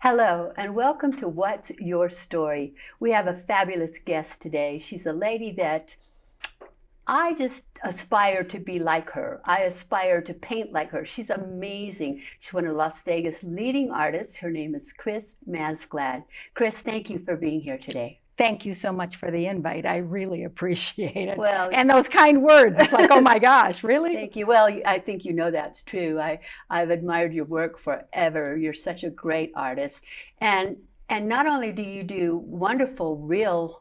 Hello, and welcome to What's Your Story? We have a fabulous guest today. She's a lady that I just aspire to be like her. I aspire to paint like her. She's amazing. She's one of Las Vegas' leading artists. Her name is Chris Mazglad. Chris, thank you for being here today. Thank you so much for the invite. I really appreciate it. Well, and those kind words. It's like, oh my gosh, really? Thank you. Well, I think you know that's true. I've admired your work forever. You're such a great artist. And not only do you do wonderful real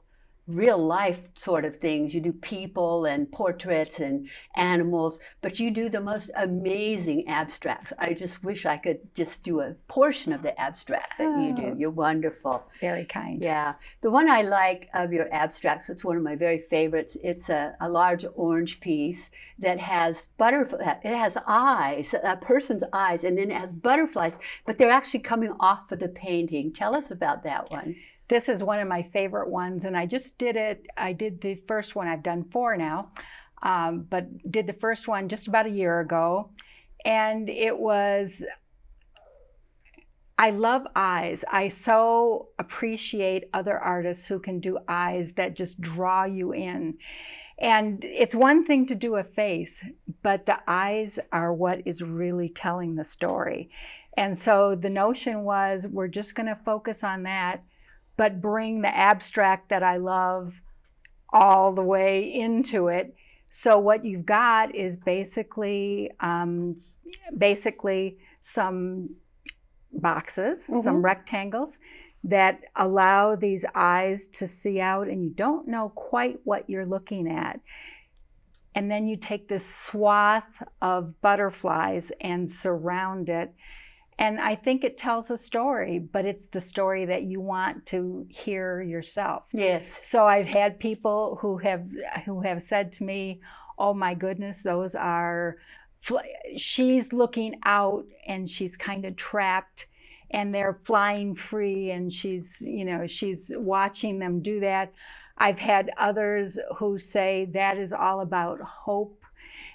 life sort of things, you do people and portraits and animals, but you do the most amazing abstracts. I just wish I could just do a portion of the abstract that you do. You're wonderful. Very kind. Yeah. The one I like of your abstracts, it's one of my very favorites. It's a large orange piece that has butterflies. It has eyes, a person's eyes, and then it has butterflies, but they're actually coming off of the painting. Tell us about that one. This is one of my favorite ones, and I just did it. I did the first one. I've done 4 now, but did the first one just about a year ago. And it was, I love eyes. I so appreciate other artists who can do eyes that just draw you in. And it's one thing to do a face, but the eyes are what is really telling the story. And so the notion was, we're just going to focus on that, but bring the abstract that I love all the way into it. So what you've got is basically some boxes, some rectangles that allow these eyes to see out, and you don't know quite what you're looking at. And then you take this swath of butterflies and surround it. And I think it tells a story, but it's the story that you want to hear yourself. Yes. So I've had people who have said to me, "Oh my goodness, those are." She's looking out and she's kind of trapped, and they're flying free, and she's watching them do that. I've had others who say that is all about hope,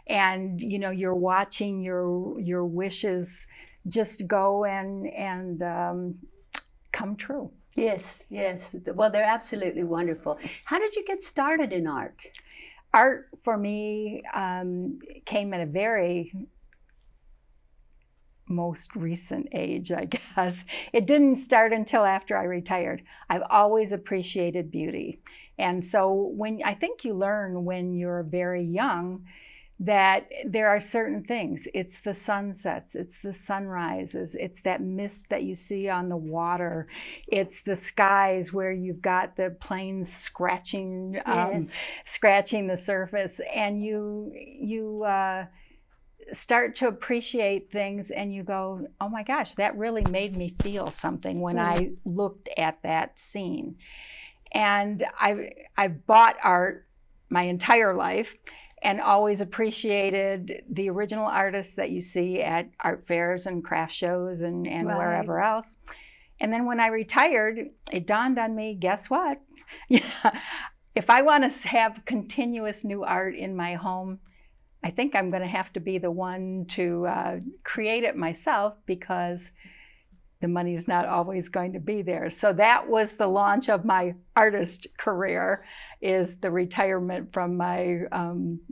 and you're watching your wishes just go and come true. Yes. Well, they're absolutely wonderful. How did you get started in art? Art for me came at a very most recent age, I guess. It didn't start until after I retired. I've always appreciated beauty. And so I think you learn when you're very young that there are certain things. It's the sunsets, it's the sunrises, it's that mist that you see on the water, it's the skies where you've got the planes scratching the surface, and you start to appreciate things, and you go, oh my gosh, that really made me feel something when I looked at that scene. And I've bought art my entire life, and always appreciated the original artists that you see at art fairs and craft shows and wherever else. And then when I retired, it dawned on me, guess what? If I want to have continuous new art in my home, I think I'm going to have to be the one to create it myself, because the money's not always going to be there. So that was the launch of my artist career, is the retirement from my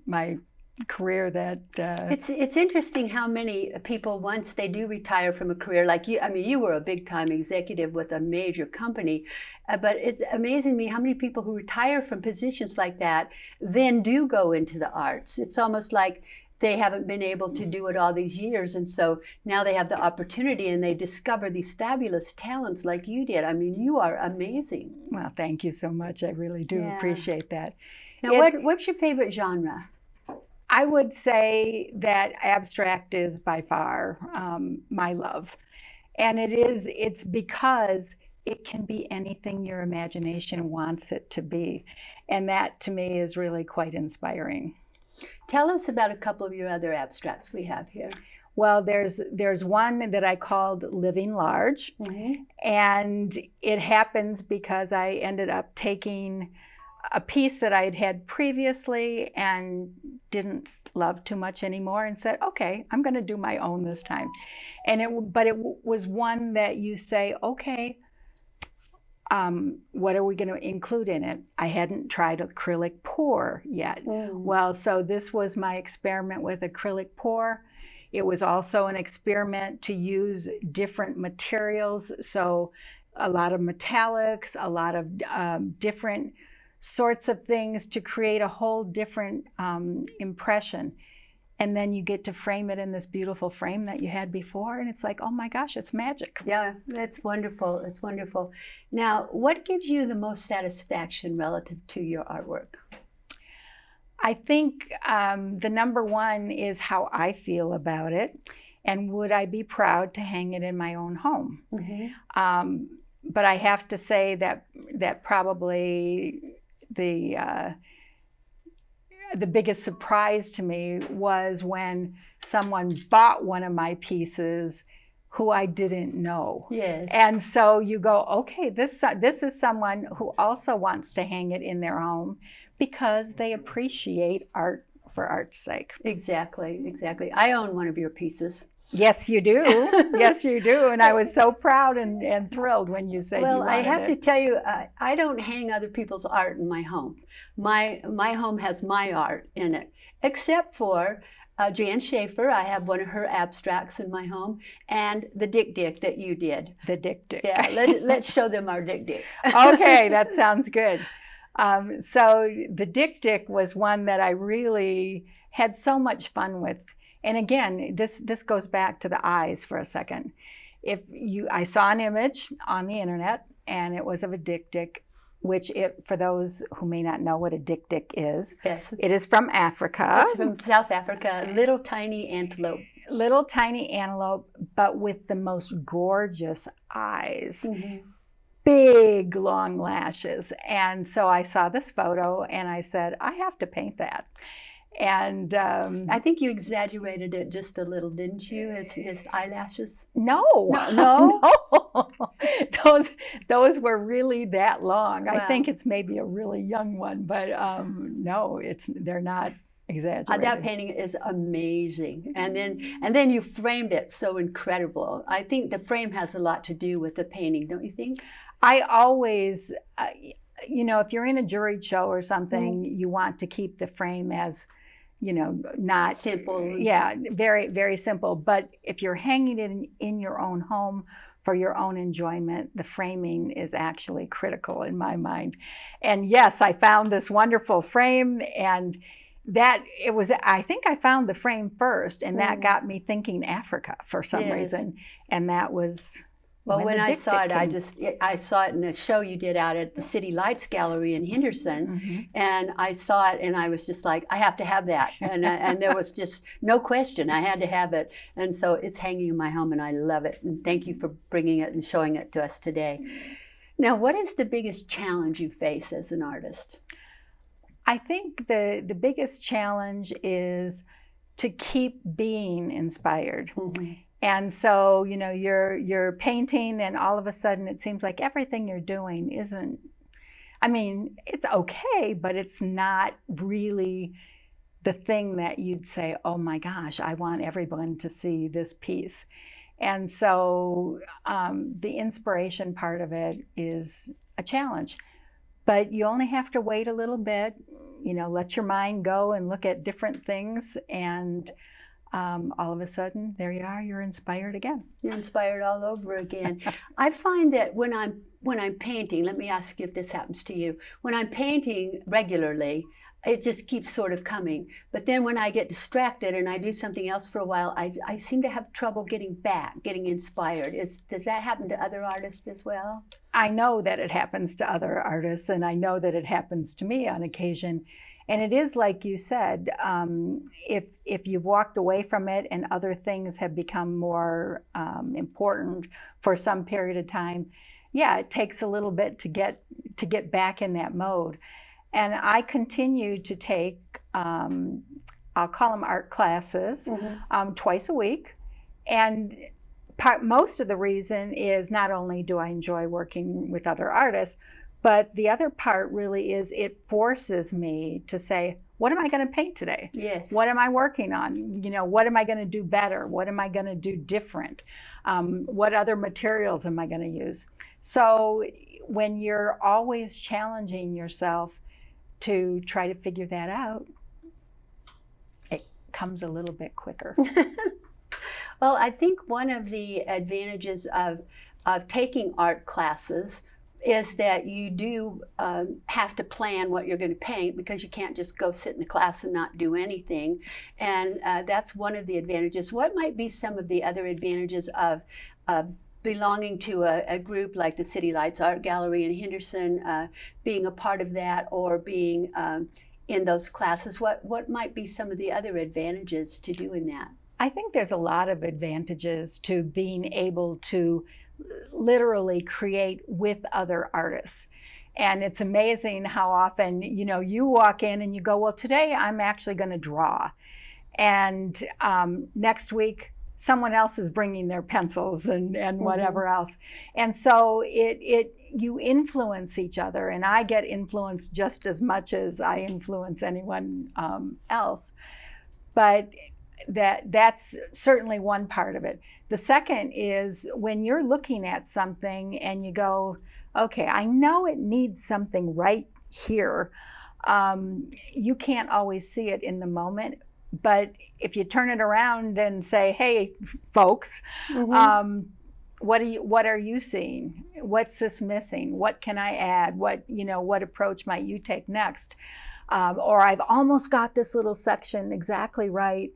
my career that... It's interesting how many people, once they do retire from a career like you, I mean, you were a big-time executive with a major company, but it's amazing to me how many people who retire from positions like that then do go into the arts. It's almost like they haven't been able to do it all these years, and so now they have the opportunity and they discover these fabulous talents like you did. I mean, you are amazing. Well, thank you so much. I really do appreciate that. Now, what's your favorite genre? I would say that abstract is by far my love. And it's because it can be anything your imagination wants it to be. And that to me is really quite inspiring. Tell us about a couple of your other abstracts we have here. Well, there's one that I called Living Large, and it happens because I ended up taking a piece that I'd had previously and didn't love too much anymore, and said, okay, I'm going to do my own this time. And it was one that you say, okay, what are we going to include in it? I hadn't tried acrylic pour yet. Well, so this was my experiment with acrylic pour. It was also an experiment to use different materials. So a lot of metallics, a lot of different sorts of things to create a whole different impression. And then you get to frame it in this beautiful frame that you had before, and it's like, oh my gosh, it's magic. Yeah, that's wonderful. It's wonderful. Now, what gives you the most satisfaction relative to your artwork? I think the number one is how I feel about it, and would I be proud to hang it in my own home? But I have to say that probably the biggest surprise to me was when someone bought one of my pieces who I didn't know. Yes. And so you go, okay, this is someone who also wants to hang it in their home because they appreciate art for art's sake. Exactly, exactly. I own one of your pieces. Yes, you do. Yes, you do. And I was so proud and thrilled when you said you wanted it. Well, I have to tell you, I don't hang other people's art in my home. My home has my art in it, except for Jan Schaefer. I have one of her abstracts in my home, and the Dick Dick that you did. The Dick Dick. Yeah, let's show them our Dick Dick. Okay, that sounds good. So the Dick Dick was one that I really had so much fun with. And again, this goes back to the eyes for a second. I saw an image on the internet, and it was of a Dick Dick, which for those who may not know what a Dick Dick is, yes, it is from Africa. It's from South Africa, little tiny antelope. Little tiny antelope, but with the most gorgeous eyes. Big long lashes. And so I saw this photo and I said, I have to paint that. And I think you exaggerated it just a little, didn't you? His eyelashes? No. No? Those were really that long. Wow. I think it's maybe a really young one, but no, they're not exaggerated. That painting is amazing. And then you framed it so incredible. I think the frame has a lot to do with the painting, don't you think? I always, if you're in a juried show or something, you want to keep the frame as, not simple. Yeah, very, very simple. But if you're hanging it in your own home for your own enjoyment, the framing is actually critical in my mind. And yes, I found this wonderful frame, and I think I found the frame first, and that got me thinking Africa for some reason. And that was... Well, when I saw it, I saw it in a show you did out at the City Lights Gallery in Henderson, and I saw it, and I was just like, I have to have that, and there was just no question, I had to have it, and so it's hanging in my home, and I love it. And thank you for bringing it and showing it to us today. Now, what is the biggest challenge you face as an artist? I think the biggest challenge is to keep being inspired. And so, you're painting, and all of a sudden it seems like everything you're doing isn't, it's okay, but it's not really the thing that you'd say, oh my gosh, I want everyone to see this piece. And so the inspiration part of it is a challenge. But you only have to wait a little bit, let your mind go and look at different things, and all of a sudden, there you are, you're inspired again. You're inspired all over again. I find that when I'm painting, let me ask you if this happens to you, when I'm painting regularly, it just keeps sort of coming. But then when I get distracted and I do something else for a while, I seem to have trouble getting inspired. Does that happen to other artists as well? I know that it happens to other artists, and I know that it happens to me on occasion. And it is like you said, if you've walked away from it and other things have become more important for some period of time, it takes a little bit to get back in that mode. And I continue to take, I'll call them art classes, twice a week. And most of the reason is not only do I enjoy working with other artists, But the other part really is it forces me to say, what am I going to paint today? Yes. What am I working on? What am I going to do better? What am I going to do different? What other materials am I going to use? So when you're always challenging yourself to try to figure that out, it comes a little bit quicker. Well, I think one of the advantages of taking art classes is that you do have to plan what you're going to paint, because you can't just go sit in the class and not do anything. And that's one of the advantages. What might be some of the other advantages of belonging to a group like the City Lights Art Gallery in Henderson, being a part of that, or being in those classes? What might be some of the other advantages to doing that? I think there's a lot of advantages to being able to literally create with other artists. And it's amazing how often, you walk in and you go, well, today I'm actually going to draw. And next week, someone else is bringing their pencils and whatever else. And so you influence each other, and I get influenced just as much as I influence anyone else. But that's certainly one part of it. The second is when you're looking at something and you go, okay, I know it needs something right here. You can't always see it in the moment, but if you turn it around and say, hey, folks, what are you seeing? What's this missing? What can I add? What approach might you take next? Or I've almost got this little section exactly right,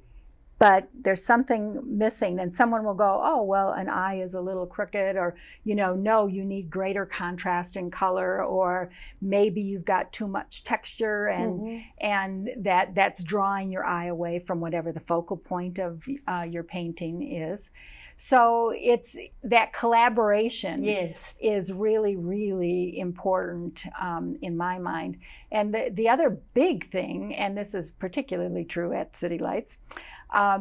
but there's something missing, and someone will go, oh, well, an eye is a little crooked, or, no, you need greater contrast in color, or maybe you've got too much texture, and that's drawing your eye away from whatever the focal point of your painting is. So it's that collaboration is really, really important in my mind. And the other big thing, and this is particularly true at City Lights,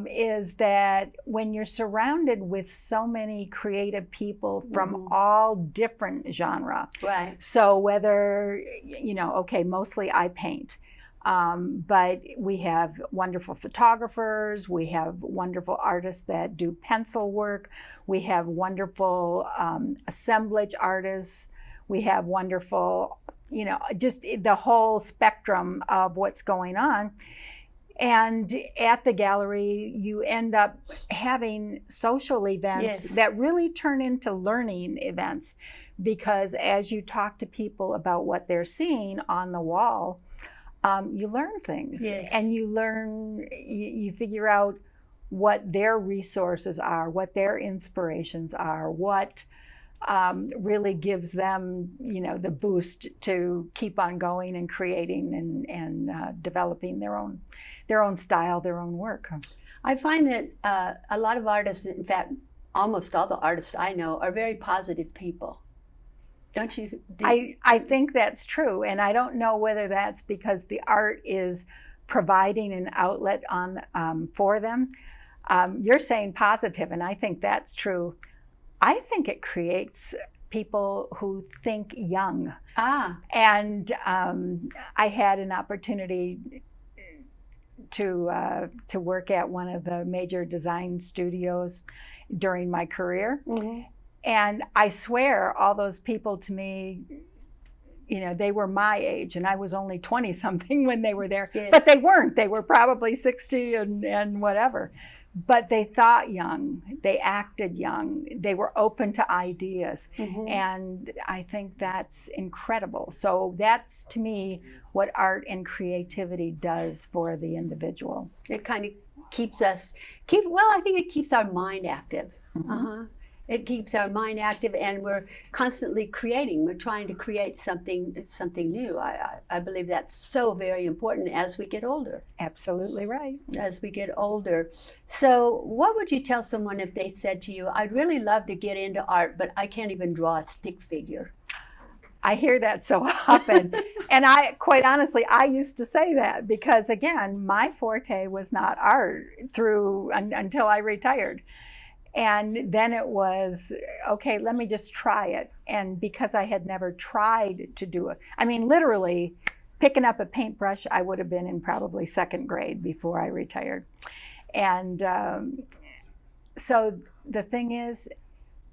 is that when you're surrounded with so many creative people from all different genre, right? So whether, okay, mostly I paint, but we have wonderful photographers, we have wonderful artists that do pencil work, we have wonderful assemblage artists, we have wonderful, just the whole spectrum of what's going on. And at the gallery, you end up having social events that really turn into learning events, because as you talk to people about what they're seeing on the wall, you learn things, and you figure out what their resources are, what their inspirations are, what really gives them, the boost to keep on going and creating and developing their own style, their own work. I find that a lot of artists, in fact, almost all the artists I know, are very positive people. Don't you? I think that's true, and I don't know whether that's because the art is providing an outlet for them. You're saying positive, and I think that's true. I think it creates people who think young. And I had an opportunity to work at one of the major design studios during my career. And I swear all those people to me, they were my age, and I was only 20 something when they were there, but they weren't. They were probably 60 and whatever. But they thought young, they acted young, they were open to ideas. And I think that's incredible. So that's, to me, what art and creativity does for the individual. It kind of keeps I think it keeps our mind active. It keeps our mind active, and we're constantly creating. We're trying to create something new. I believe that's so very important as we get older. Absolutely right. As we get older. So what would you tell someone if they said to you, I'd really love to get into art, but I can't even draw a stick figure? I hear that so often. And quite honestly, I used to say that because, again, my forte was not art until I retired. And then it was, okay, let me just try it. And because I had never tried to do it, I mean, literally picking up a paintbrush, I would have been in probably second grade before I retired. And so the thing is,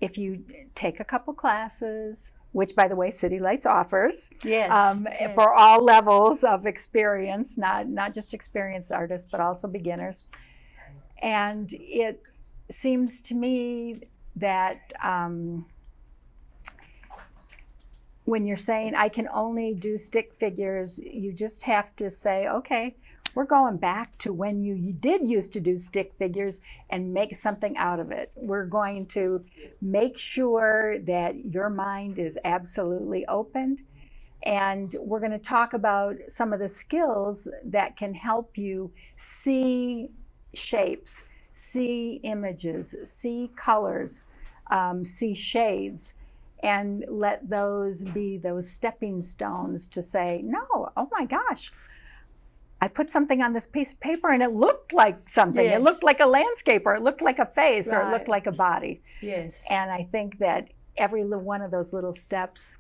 if you take a couple classes, which by the way, City Lights offers, Yes. for all levels of experience, not just experienced artists, but also beginners. And it seems to me that when you're saying I can only do stick figures, you just have to say, okay, we're going back to when you did used to do stick figures and make something out of it. We're going to make sure that your mind is absolutely opened. And we're going to talk about some of the skills that can help you see shapes, see images, see colors, see shades, and let those be those stepping stones to say, no, oh my gosh, I put something on this piece of paper and it looked like something. Yes. It looked like a landscape, or it looked like a face, or it looked Right. like a body. Yes. And I think that every one of those little steps,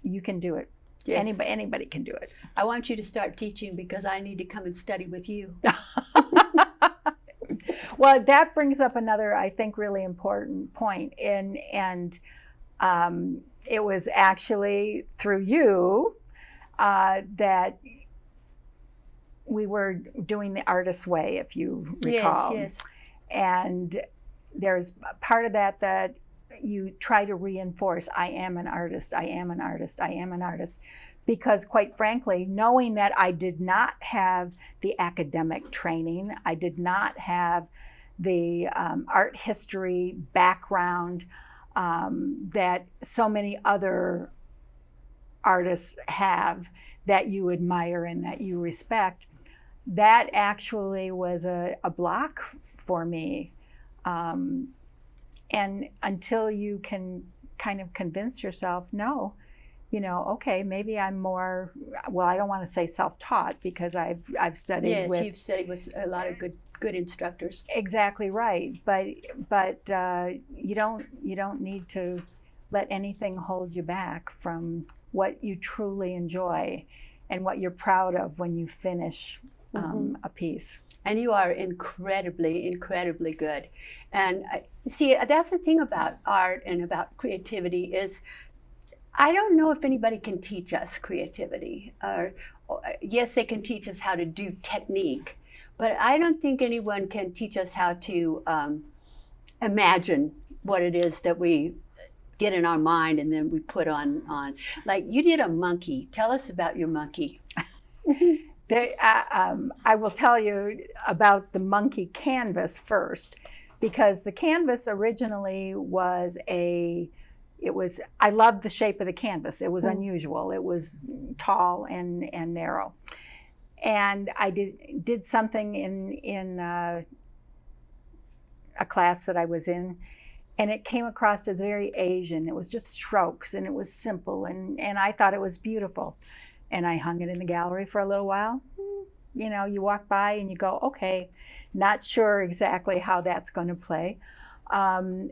you can do it. Yes. Anybody can do it. I want you to start teaching because I need to come and study with you. Well, that brings up another, I think, really important point. And it was actually through you that we were doing the artist's way, if you recall. Yes. And there's part of that you try to reinforce, I am an artist, I am an artist, I am an artist. Because quite frankly, knowing that I did not have the academic training, I did not have the art history background that so many other artists have that you admire and that you respect, that actually was a block for me. And until you can kind of convince yourself, no, okay, maybe I'm more, well, I don't want to say self-taught because I've studied Yes, with. you've studied with a lot of good instructors. Exactly right. But you don't need to let anything hold you back from what you truly enjoy and what you're proud of when you finish a piece. And you are incredibly, incredibly good. And see, that's the thing about art and about creativity is, I don't know if anybody can teach us creativity. Or yes, they can teach us how to do technique, but I don't think anyone can teach us how to imagine what it is that we get in our mind and then we put on. Like you did a monkey. Tell us about your monkey. I will tell you about the monkey canvas first, because the canvas originally was I loved the shape of the canvas. It was unusual. It was tall and narrow. And I did something in a class that I was in, and it came across as very Asian. It was just strokes, and it was simple, and I thought it was beautiful. And I hung it in the gallery for a little while. You walk by and you go, okay, not sure exactly how that's going to play. But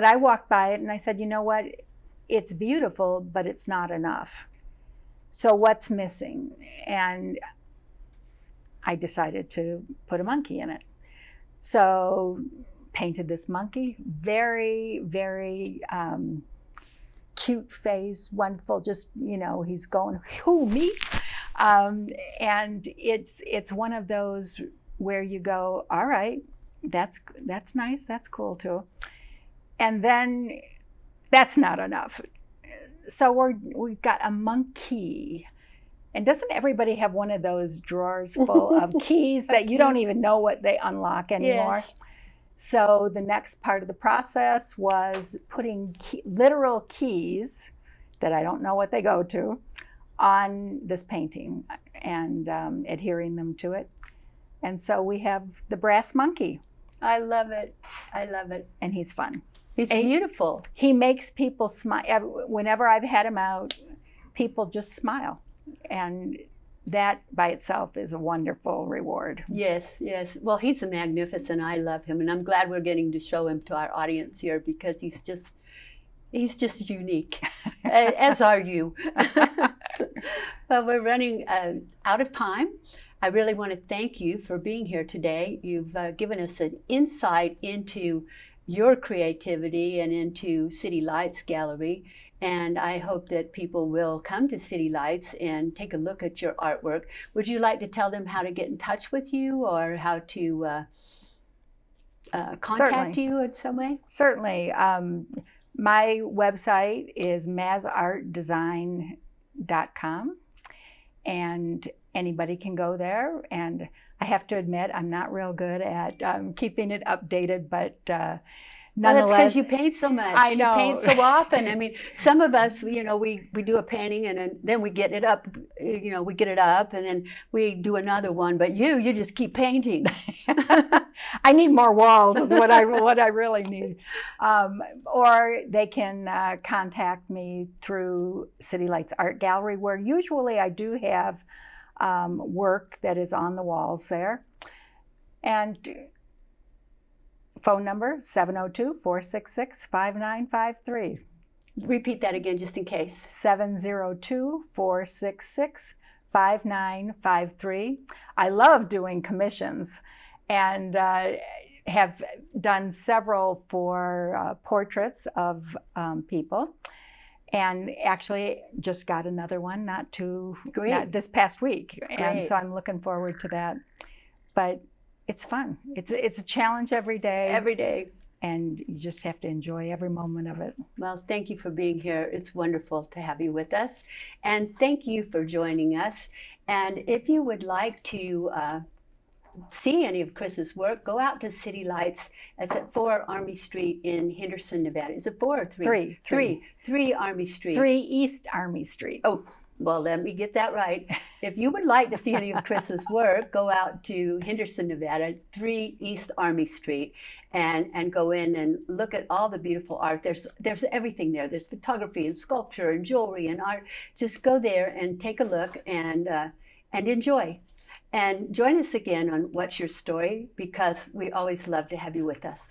I walked by it and I said, you know what? It's beautiful, but it's not enough. So what's missing? And I decided to put a monkey in it. So painted this monkey, very, very cute face, wonderful, just, he's going, who, me? And it's one of those where you go, all right, that's nice, that's cool too. And then that's not enough. So we've got a monkey. And doesn't everybody have one of those drawers full of keys that you don't even know what they unlock anymore? Yes. So the next part of the process was putting literal keys that I don't know what they go to on this painting and adhering them to it. And so we have the brass monkey. I love it. I love it. And he's fun. He's beautiful. He makes people smile. Whenever I've had him out, people just smile. And that by itself is a wonderful reward. Yes, yes. Well, he's magnificent. I love him, and I'm glad we're getting to show him to our audience here because he's just unique, as are you. But we're running out of time. I really want to thank you for being here today. You've given us an insight into your creativity and into City Lights Gallery. And I hope that people will come to City Lights and take a look at your artwork. Would you like to tell them how to get in touch with you or how to contact you in some way? Certainly. My website is mazartdesign.com, and anybody can go there. And I have to admit, I'm not real good at keeping it updated, but nonetheless. Well, that's because you paint so much. I know. You paint so often. I mean, some of us, we do a painting and then we get it up, we get it up and then we do another one. But you just keep painting. I need more walls is what I really need. Or they can contact me through City Lights Art Gallery, where usually I do have work that is on the walls there. And phone number 702-466-5953. Repeat that again just in case. 702-466-5953. I love doing commissions and have done several for portraits of people. And actually just got another one not this past week. Great. And so I'm looking forward to that. But it's fun. It's a challenge every day. Every day. And you just have to enjoy every moment of it. Well, thank you for being here. It's wonderful to have you with us. And thank you for joining us. And if you would like to see any of Chris's work, go out to City Lights. It's at 4 Army Street in Henderson, Nevada. Is it 4 or 3? 3. 3 Army Street. 3 East Army Street. Oh, well, let me get that right. If you would like to see any of Chris's work, go out to Henderson, Nevada, 3 East Army Street, and go in and look at all the beautiful art. There's everything there. There's photography and sculpture and jewelry and art. Just go there and take a look and enjoy. And join us again on What's Your Story, because we always love to have you with us.